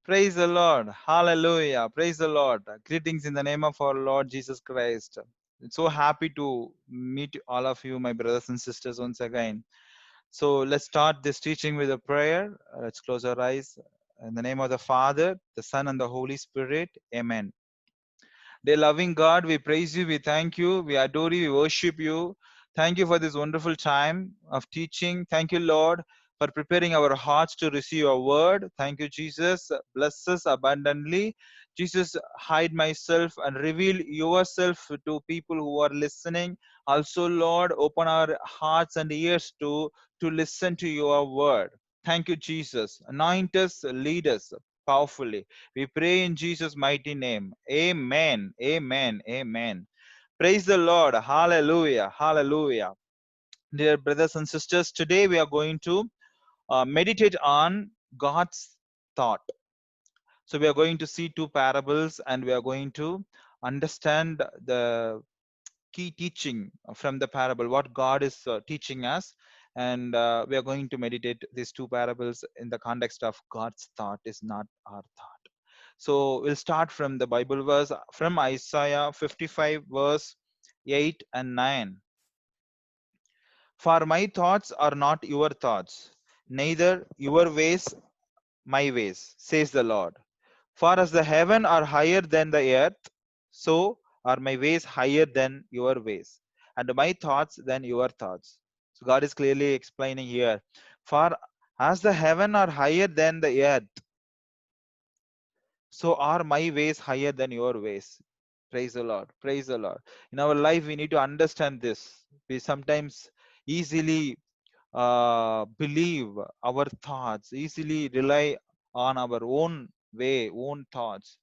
Praise the Lord. Hallelujah. Praise the Lord. Greetings in the name of our Lord Jesus Christ. It's so happy to meet all of you, my brothers and sisters, once again. So let's start this teaching with a prayer. Let's close our eyes. In the name of the Father, the Son, and the Holy Spirit. Amen. Dear loving God, we praise you, we thank you, we adore you, we worship you. Thank you for this wonderful time of teaching. Thank you, Lord, for preparing our hearts to receive your word. Thank you, Jesus. Bless us abundantly. Jesus, hide myself and reveal yourself to people who are listening. Also, Lord, open our hearts and ears to listen to your word. Thank you, Jesus. Anoint us, lead us powerfully. We pray in Jesus' mighty name. Amen. Amen. Amen. Praise the Lord. Hallelujah. Hallelujah. Dear brothers and sisters, today we are going to meditate on God's thought. So we are going to see two parables and we are going to understand the key teaching from the parable, what God is teaching us. And we are going to meditate these two parables in the context of God's thought is not our thought. So we'll start from the Bible verse from Isaiah 55, verse 8 and 9. For my thoughts are not your thoughts, neither your ways my ways, says the Lord. For as the heaven are higher than the earth, so are my ways higher than your ways, and my thoughts than your thoughts. So God is clearly explaining here. For as the heaven are higher than the earth, so are my ways higher than your ways. Praise the Lord. Praise the Lord. In our life, we need to understand this. We sometimes easily believe our thoughts, easily rely on our own way, own thoughts.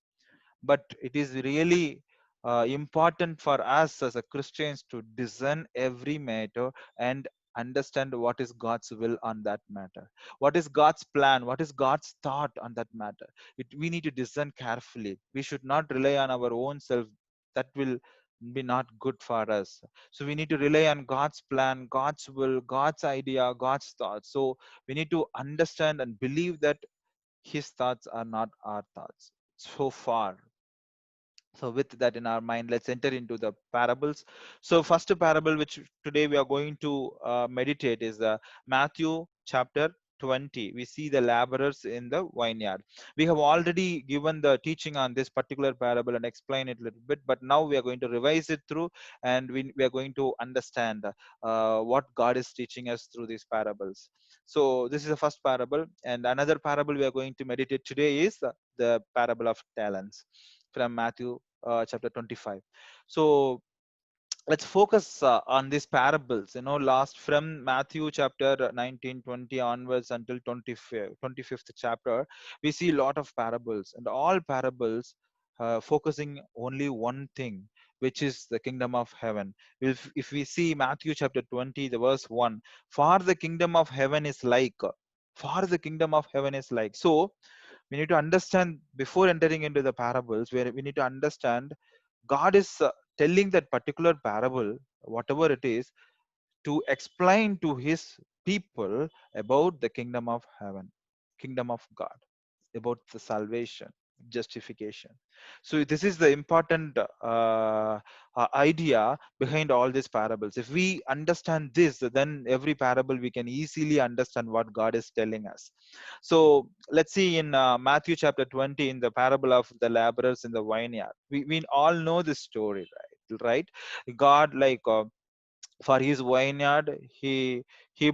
But it is really important for us as a Christians to discern every matter and understand what is God's will on that matter. What is God's plan? What is God's thought on that matter? We need to discern carefully. We should not rely on our own self. That will be not good for us. So we need to rely on God's plan, God's will, God's idea, God's thoughts. So we need to understand and believe that his thoughts are not our thoughts. So far, so with that in our mind, let's enter into the parables. So first parable which today we are going to meditate is Matthew chapter 20. We see the laborers in the vineyard. We have already given the teaching on this particular parable and explain it a little bit, but now we are going to revise it through, and we are going to understand what God is teaching us through these parables. So this is the first parable, and another parable we are going to meditate today is the parable of talents from Matthew chapter 25. So let's focus on these parables, last from Matthew chapter 19, 20 onwards until 25th chapter. We see a lot of parables, and all parables focusing only one thing, which is the kingdom of heaven. If we see Matthew chapter 20, the verse 1, for the kingdom of heaven is like, for the kingdom of heaven is like. So we need to understand before entering into the parables, where we need to understand God is telling that particular parable, whatever it is, to explain to his people about the kingdom of heaven, kingdom of God, about the salvation, justification. So this is the important idea behind all these parables. If we understand this, then every parable we can easily understand what God is telling us. So let's see in Matthew chapter 20, in the parable of the laborers in the vineyard. We all know this story, right? God, like, for his vineyard, he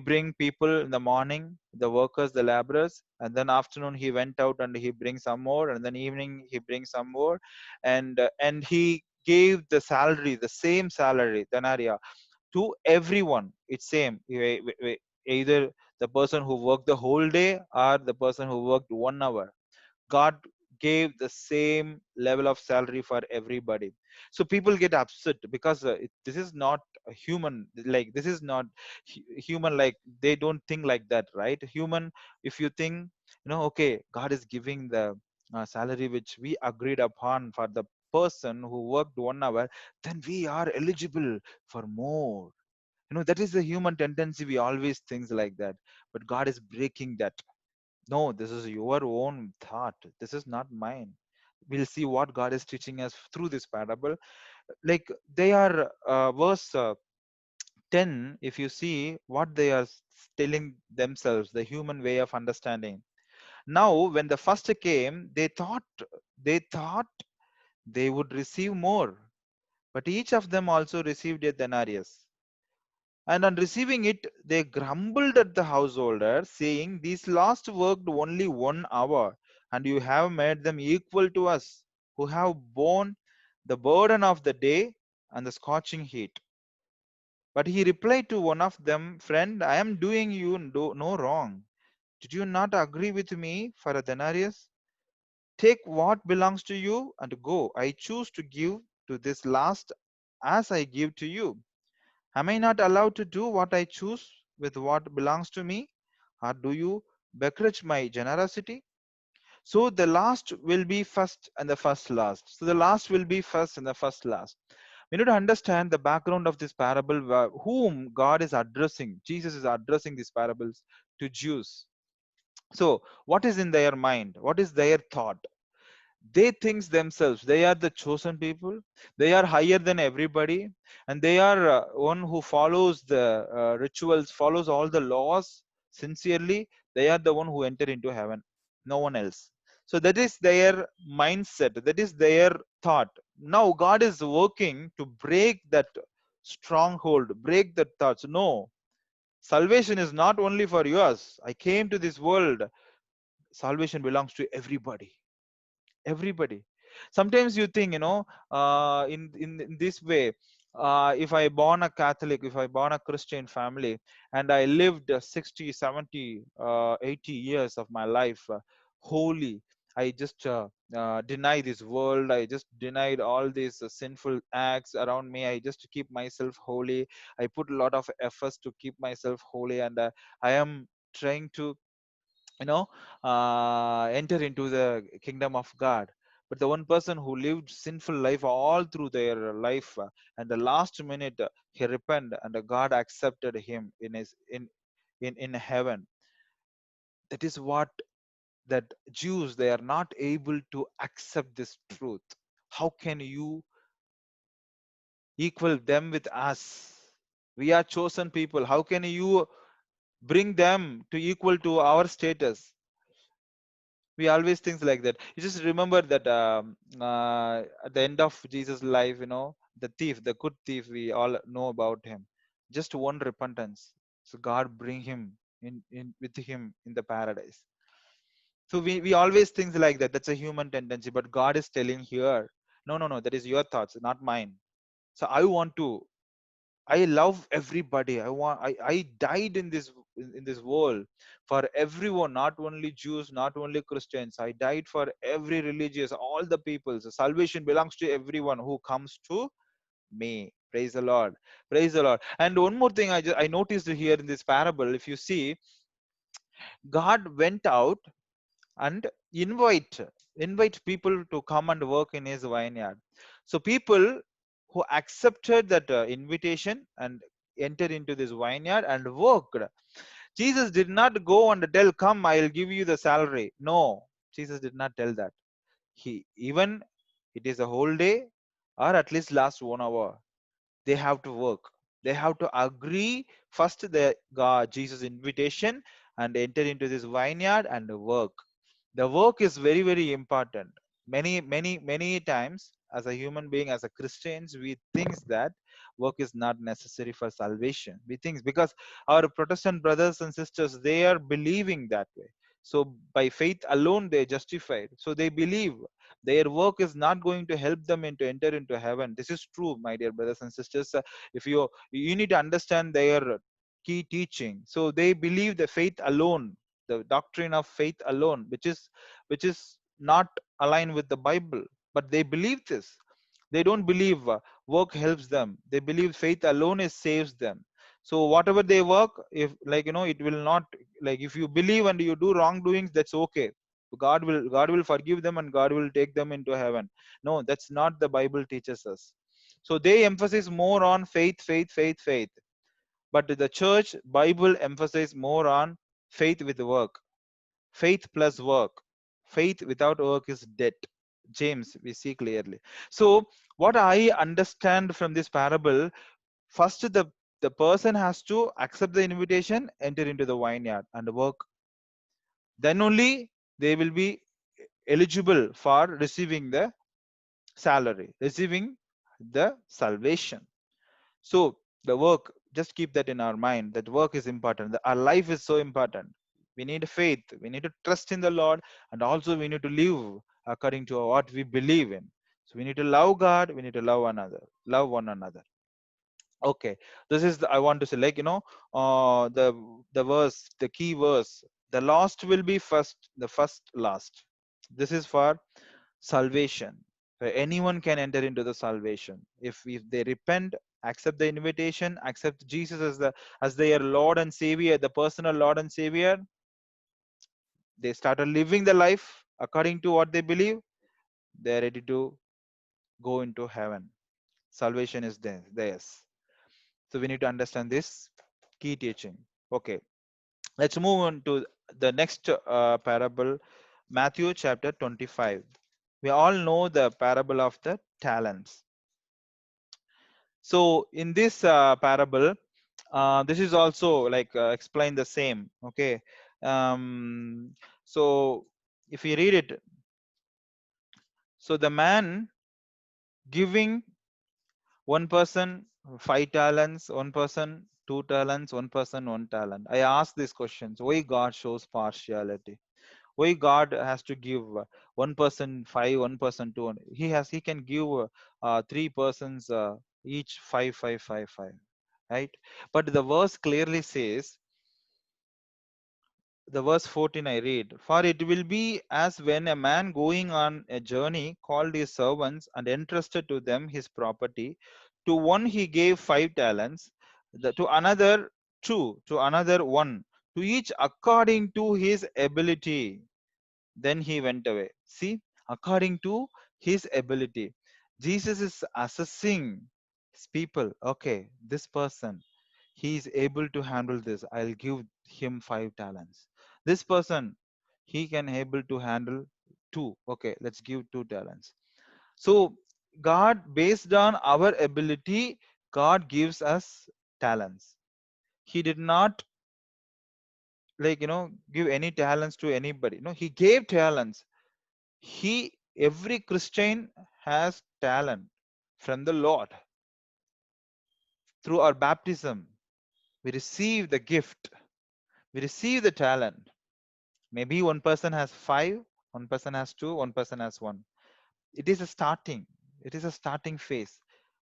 bring people in the morning, the workers, the laborers, and then afternoon he went out and he brings some more, and then evening he brings some more, and he gave the salary, the same salary, denarii, to everyone. It's same. Either the person who worked the whole day or the person who worked 1 hour, God gave the same level of salary for everybody. So people get upset because this is not a human. Like, this is not human. Like, they don't think like that, right? Human, if you think, okay, God is giving the salary which we agreed upon for the person who worked 1 hour, then we are eligible for more. That is the human tendency. We always think like that, but God is breaking that. No, this is your own thought. This is not mine. We'll see what God is teaching us through this parable. Like they are, verse 10, if you see what they are telling themselves, the human way of understanding. Now, when the first came, they thought they would receive more, but each of them also received a denarius. And on receiving it, they grumbled at the householder, saying, "These last worked only 1 hour, and you have made them equal to us, who have borne the burden of the day and the scorching heat." But he replied to one of them, "Friend, I am doing you no wrong. Did you not agree with me for a denarius? Take what belongs to you and go. I choose to give to this last as I give to you. Am I not allowed to do what I choose with what belongs to me? Or do you begrudge my generosity?" So the last will be first and the first last. So the last will be first and the first last. We need to understand the background of this parable, whom God is addressing. Jesus is addressing these parables to Jews. So what is in their mind? What is their thought? They think themselves they are the chosen people, they are higher than everybody, and they are one who follows the rituals, follows all the laws sincerely. They are the one who enter into heaven, no one else. So that is their mindset, that is their thought. Now God is working to break that stronghold, break the thoughts. No, salvation is not only for yours. I came to this world, salvation belongs to everybody, everybody. Sometimes you think, in this way, if I born a Catholic, if I born a Christian family, and I lived 60, 70, 80 years of my life holy, I just deny this world, I just denied all these sinful acts around me, I just keep myself holy, I put a lot of efforts to keep myself holy, and I am trying to, you know enter into the kingdom of God. But the one person who lived sinful life all through their life, and the last minute, he repented, and God accepted him in his in heaven. That is what, that Jews, they are not able to accept this truth. How can you equal them with us? We are chosen people. How can you bring them to equal to our status? We always think like that. You just remember that, at the end of Jesus life, the thief, the good thief, we all know about him. Just one repentance, so God bring him in with him in the paradise. So we always think like that. That's a human tendency, but God is telling here, no, no, no, that is your thoughts, not mine. So I love everybody. I died in this world for everyone, not only Jews, not only Christians. I died for every religious, all the peoples. Salvation belongs to everyone who comes to me. Praise the Lord. Praise the Lord. And one more thing I noticed here in this parable, if you see, God went out and invite people to come and work in his vineyard. So people who accepted that invitation and entered into this vineyard and worked. Jesus did not go and tell, "Come, I'll give you the salary." No, Jesus did not tell that. He even, it is a whole day or at least last 1 hour, they have to work. They have to agree first the God Jesus invitation and enter into this vineyard and work. The work is very, very important. Many times, as a human being, as a Christians, we think that work is not necessary for salvation. We think because our Protestant brothers and sisters, they are believing that way. So by faith alone they justified, so they believe their work is not going to help them into enter into heaven. This is true, my dear brothers and sisters. If you need to understand their key teaching. So they believe the faith alone, the doctrine of faith alone, which is not aligned with the Bible, but they believe this. They don't believe work helps them. They believe faith alone is saves them. So whatever they work, if, like, it will not, like, if you believe and you do wrongdoings, that's okay. God will forgive them and God will take them into heaven. No, that's not the Bible teaches us. So they emphasize more on faith, faith, faith, faith. But the church Bible emphasizes more on faith with work. Faith plus work. Faith without work is dead. James, we see clearly. So, what I understand from this parable, first the person has to accept the invitation, enter into the vineyard and work. Then only they will be eligible for receiving the salary, receiving the salvation. So the work, just keep that in our mind, that work is important. Our life is so important. We need faith. We need to trust in the Lord, and also we need to live according to what we believe in. So we need to love God. We need to love one another. Okay, this is I want to say, like, the verse, the key verse. The last will be first. The first last. This is for salvation. Anyone can enter into the salvation if they repent, accept the invitation, accept Jesus as their Lord and Savior, the personal Lord and Savior. They started living the life according to what they believe. They are ready to go into heaven. Salvation is theirs. So we need to understand this key teaching. Okay, let's move on to the next parable, Matthew chapter 25. We all know the parable of the talents. So in this parable, this is also like explain the same. Okay, so if you read it, so the man giving one person 5 talents, one person 2 talents, one person 1 talent. I ask these questions: why God shows partiality? Why God has to give one person 5, one person 2? He can give 3 persons each 5, 5, 5, 5, right? But the verse clearly says, the verse 14 I read, for it will be as when a man going on a journey called his servants and entrusted to them his property. To one he gave 5 talents, to another 2, to another 1, to each according to his ability. Then he went away. See, according to his ability. Jesus is assessing his people. Okay, this person, he is able to handle this. I'll give him 5 talents. This person, he can able to handle 2. Okay, let's give 2 talents. So God, based on our ability, God gives us talents. He did not, like, give any talents to anybody. No, he gave talents. Every Christian has talent from the Lord. Through our baptism, we receive the gift, we receive the talent. Maybe one person has 5, one person has 2, one person has 1. It is a starting, it is a starting phase.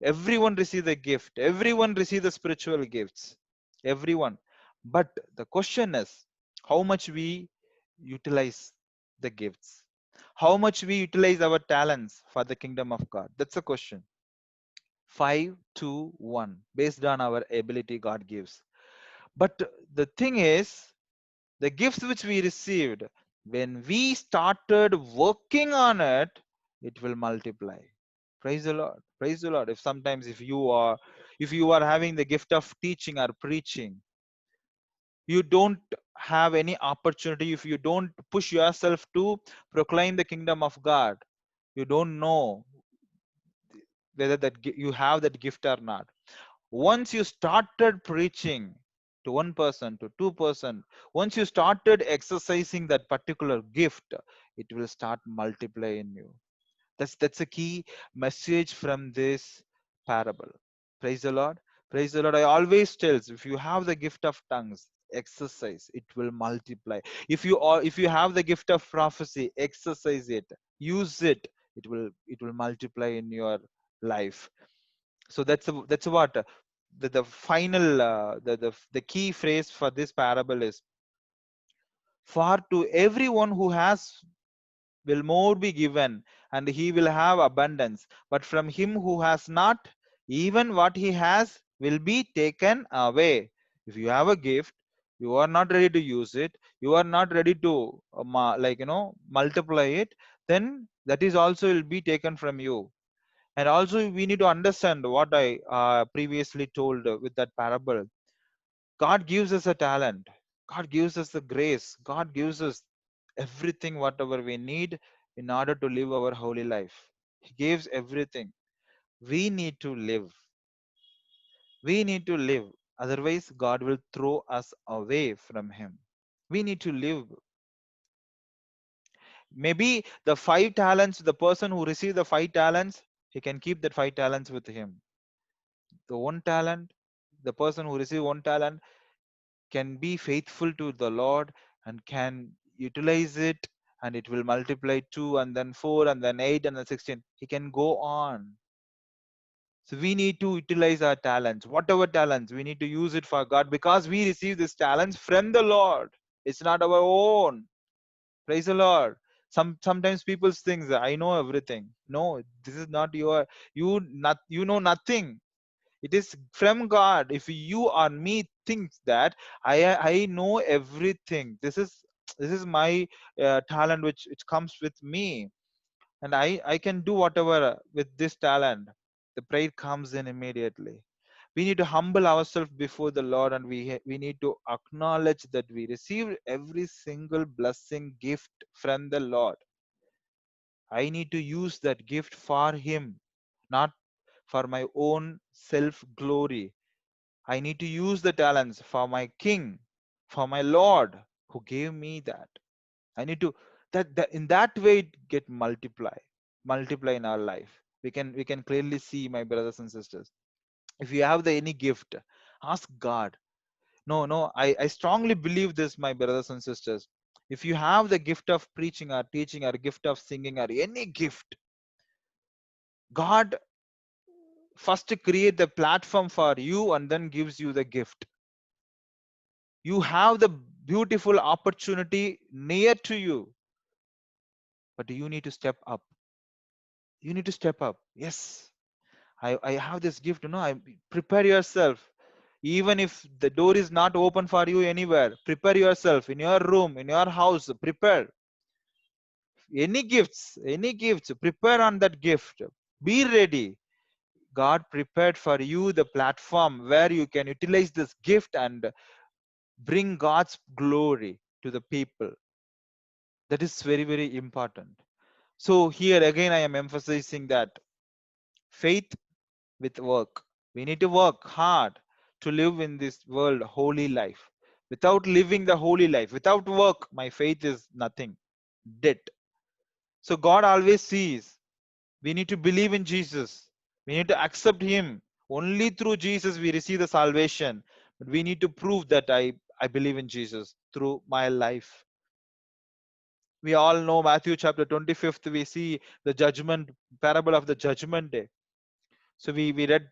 Everyone receive the gift, everyone receive the spiritual gifts, everyone. But the question is, how much we utilize the gifts, how much we utilize our talents for the kingdom of God. That's the question. 5, 2, 1, based on our ability God gives. But the thing is, the gifts which we received, when we started working on it, it will multiply. Praise the Lord. Praise the Lord. If you are having the gift of teaching or preaching, you don't have any opportunity. If you don't push yourself to proclaim the kingdom of God, you don't know whether you have that gift or not. Once you started preaching to 1 person, to 2 person, once you started exercising that particular gift, it will start multiply in you. That's a key message from this parable. Praise the Lord. Praise the Lord. I always tells, if you have the gift of tongues, exercise, it will multiply. If you have the gift of prophecy, exercise it, use it, it will multiply in your life. So that's what the final the key phrase for this parable is, for to everyone who has will more be given, and he will have abundance. But from him who has not, even what he has will be taken away. If you have a gift, you are not ready to use it, you are not ready to multiply it, then that is also will be taken from you. And also we need to understand what I previously told with that parable. God gives us a talent, God gives us the grace, God gives us everything whatever we need in order to live our holy life. He gives everything. We need to live. We need to live. Otherwise, God will throw us away from Him. We need to live. Maybe the 5 talents, the person who received the 5 talents, he can keep that 5 talents with him. The 1 talent, the person who received 1 talent can be faithful to the Lord and can utilize it, and it will multiply 2 and then 4 and then 8 and then 16. He can go on. So we need to utilize our talents, whatever talents, we need to use it for God because we receive these talents from the Lord. It's not our own. Praise the Lord. Sometimes people think that I know everything. No, this is not your, you know nothing. It is from God. If you or me thinks that I know everything, this is my talent which comes with me, and I can do whatever with this talent. The pride comes in immediately. We need to humble ourselves before the Lord, and we need to acknowledge that we received every single blessing gift from the Lord. I need to use that gift for Him, not for my own self glory. I need to use the talents for my King, for my Lord who gave me that. I need to, that in that way it get multiply in our life. We can clearly see, my brothers and sisters. If you have the any gift, ask God. No, no, I strongly believe this, my brothers and sisters. If you have the gift of preaching or teaching or gift of singing or any gift, God first create the platform for you and then gives you the gift. You have the beautiful opportunity near to you, but you need to step up. You need to step up. Yes, I have this gift. I prepare yourself. Even if the door is not open for you anywhere, prepare yourself in your room, in your house. Prepare any gifts. Prepare on that gift. Be ready. God prepared for you the platform where you can utilize this gift and bring God's glory to the people. That is very, very important. So here again, I am emphasizing that faith with work. We need to work hard to live in this world holy life. Without living the holy life, without work, my faith is nothing, dead. So God always sees. We need to believe in Jesus. We need to accept Him. Only through Jesus we receive the salvation. But we need to prove that I believe in Jesus through my life. We all know Matthew chapter 25th. We see the judgment parable of the judgment day. So we read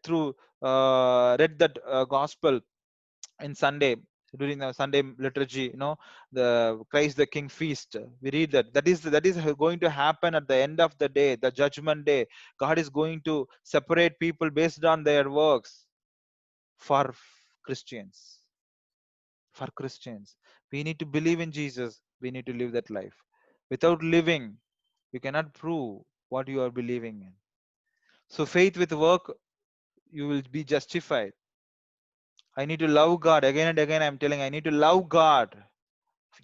that gospel in Sunday, during the Sunday liturgy. The Christ the King feast. We read that is going to happen at the end of the day, the judgment day. God is going to separate people based on their works. For Christians, for Christians, we need to believe in Jesus. We need to live that life. Without living, you cannot prove what you are believing in. So faith with work, you will be justified. I need to love God. Again and again, I'm telling, I need to love God.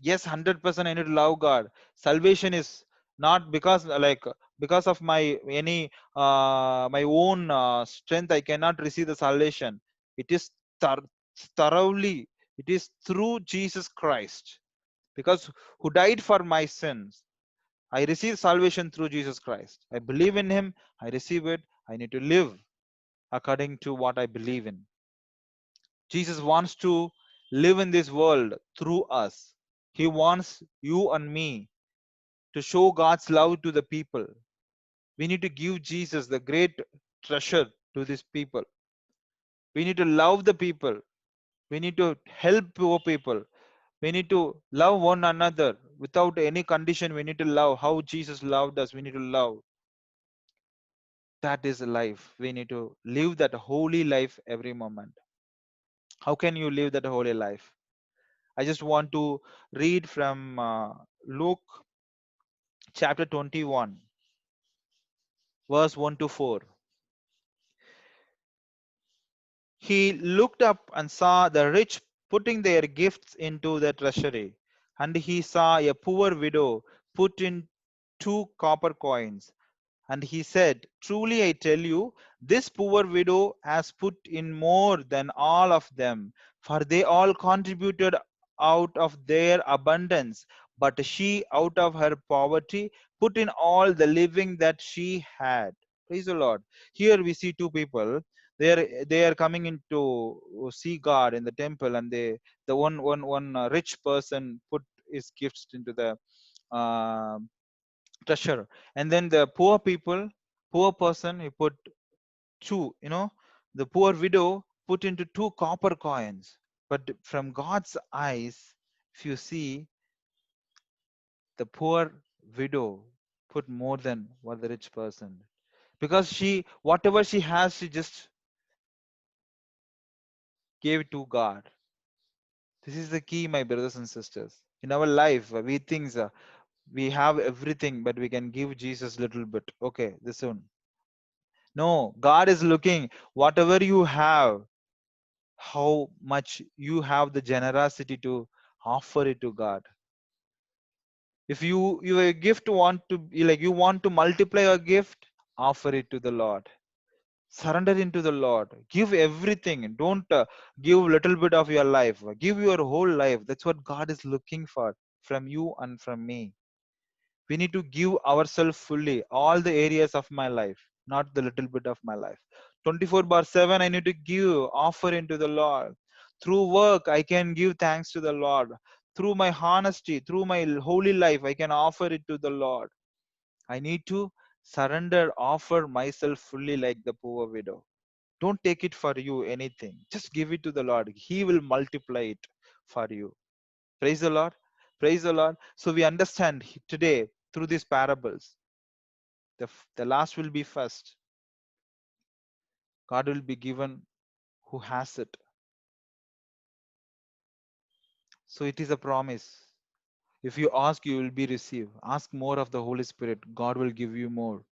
Yes, 100% I need to love God. Salvation is not because of my any my own strength. I cannot receive the salvation. It is thoroughly. It is through Jesus Christ, because who died for my sins. I receive salvation through Jesus Christ. I believe in Him. I receive it. I need to live according to what I believe in. Jesus wants to live in this world through us. He wants you and me to show God's love to the people. We need to give Jesus the great treasure to these people. We need to love the people. We need to help poor people. We need to love one another without any condition. We need to love how Jesus loved us. We need to love. That is life. We need to live that holy life every moment. How can you live that holy life? I just want to read from Luke chapter 21, verse 1 to 4. He looked up and saw the rich putting their gifts into the treasury. And he saw a poor widow put in 2 copper coins. And he said, truly I tell you, this poor widow has put in more than all of them, for they all contributed out of their abundance. But she, out of her poverty, put in all the living that she had. Praise the Lord. Here we see 2 people. They are coming into see God in the temple, and the one rich person put his gifts into the uh, treasure, and then the poor person, he put two, the poor widow put into 2 copper coins. But from God's eyes, if you see, the poor widow put more than what the rich person, because she, whatever she has, she just gave it to God. This is the key, my brothers and sisters. In our life, we think we have everything, but we can give Jesus little bit. Okay, this one. No, God is looking whatever you have, how much you have the generosity to offer it to God. If your gift want to be like, you want to multiply your gift, offer it to the Lord. Surrender into the Lord. Give everything. Don't give little bit of your life. Give your whole life. That's what God is looking for from you and from me. We need to give ourselves fully, all the areas of my life, not the little bit of my life. 24 bar 7, I need to give, offer into the Lord. Through work, I can give thanks to the Lord. Through my honesty, through my holy life, I can offer it to the Lord. I need to surrender, offer myself fully like the poor widow. Don't take it for you anything, just give it to the Lord. He will multiply it for you. Praise the Lord. Praise the Lord. So we understand today through these parables, the last will be first. God will be given who has it. So it is a promise. If you ask, you will be received. Ask more of the Holy Spirit. God will give you more.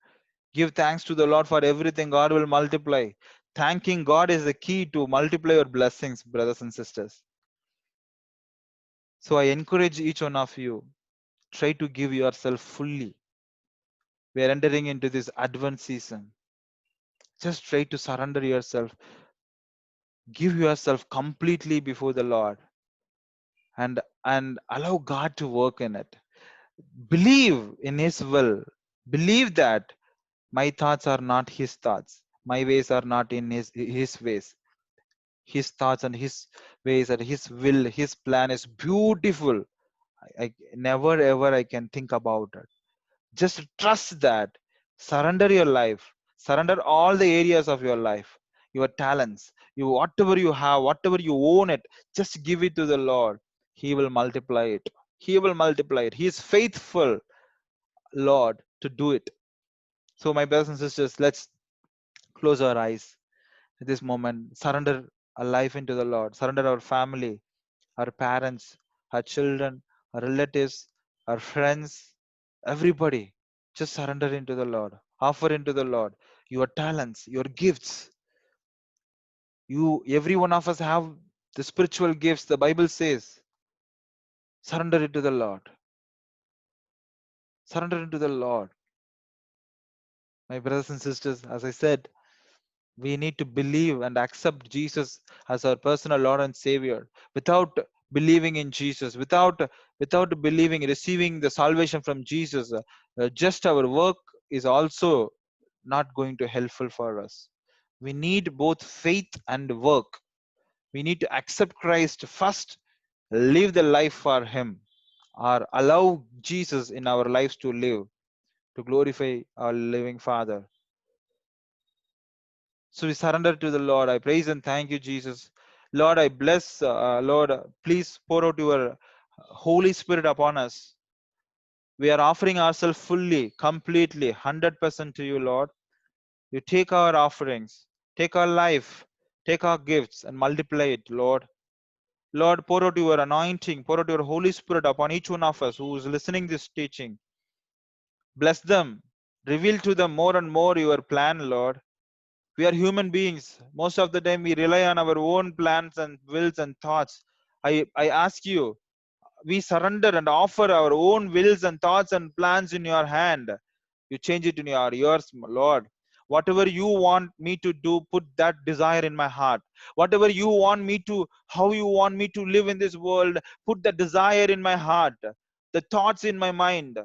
Give thanks to the Lord for everything. God will multiply. Thanking God is the key to multiply your blessings, brothers and sisters. So I encourage each one of you, try to give yourself fully. We are entering into this Advent season. Just try to surrender yourself. Give yourself completely before the Lord, and allow God to work in it. Believe in His will. Believe that my thoughts are not His thoughts. My ways are not in His ways. His thoughts and His ways and His will, His plan is beautiful. I never ever I can think about it. Just trust that. Surrender your life. Surrender all the areas of your life, your talents, you whatever you have, whatever you own it. Just give it to the Lord. He will multiply it. He will multiply it. He is faithful, Lord, to do it. So, my brothers and sisters, let's close our eyes at this moment. Surrender our life into the Lord. Surrender our family, our parents, our children, our relatives, our friends, everybody. Just surrender into the Lord. Offer into the Lord your talents, your gifts. Every one of us have the spiritual gifts. The Bible says, surrender it to the Lord. Surrender into the Lord. My brothers and sisters, as I said, we need to believe and accept Jesus as our personal Lord and Savior. Without believing in Jesus, without believing, receiving the salvation from Jesus, just our work is also not going to helpful for us. We need both faith and work. We need to accept Christ first, live the life for Him, or allow Jesus in our lives to live, to glorify our living Father. So we surrender to the Lord. I praise and thank you, Jesus. Lord, I bless, Lord, please pour out your Holy Spirit upon us. We are offering ourselves fully, completely, 100% to you, Lord. You take our offerings, take our life, take our gifts and multiply it, Lord. Lord, pour out your anointing, pour out your Holy Spirit upon each one of us who is listening this teaching. Bless them. Reveal to them more and more your plan, Lord. We are human beings. Most of the time we rely on our own plans and wills and thoughts. I ask you, we surrender and offer our own wills and thoughts and plans in your hand. You change it in yours, Lord. Whatever you want me to do, put that desire in my heart. Whatever you want me to, how you want me to live in this world, put the desire in my heart, the thoughts in my mind.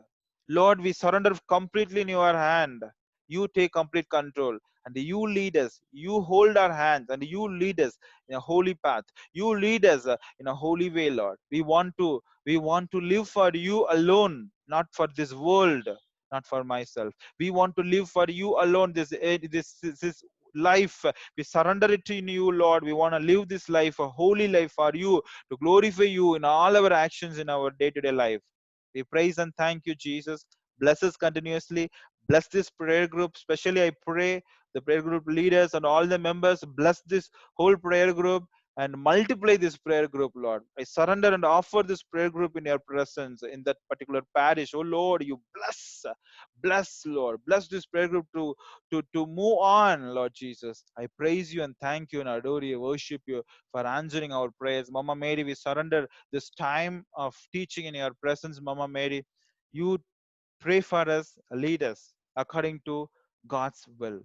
Lord, we surrender completely in your hand. You take complete control and you lead us. You hold our hands and you lead us in a holy path. You lead us in a holy way, Lord. We want to live for you alone, not for this world, not for myself. We want to live for you alone. This life, we surrender it in you, Lord. We want to live this life, a holy life for you, to glorify you in all our actions in our day-to-day life. We praise and thank you, Jesus. Bless us continuously. Bless this prayer group. Especially, I pray the prayer group leaders and all the members. Bless this whole prayer group and multiply this prayer group, Lord. I surrender and offer this prayer group in your presence in that particular parish. Oh, Lord, you bless, Lord. Bless this prayer group to move on, Lord Jesus. I praise you and thank you and adore you, worship you for answering our prayers. Mama Mary, we surrender this time of teaching in your presence, Mama Mary. You pray for us, lead us according to God's will.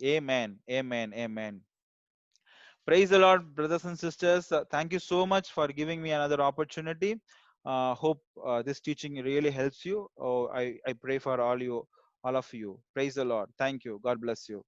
Amen. Amen. Amen. Praise the Lord, brothers and sisters. Thank you so much for giving me another opportunity. Hope this teaching really helps you. Oh, I pray for all of you. Praise the Lord. Thank you. God bless you.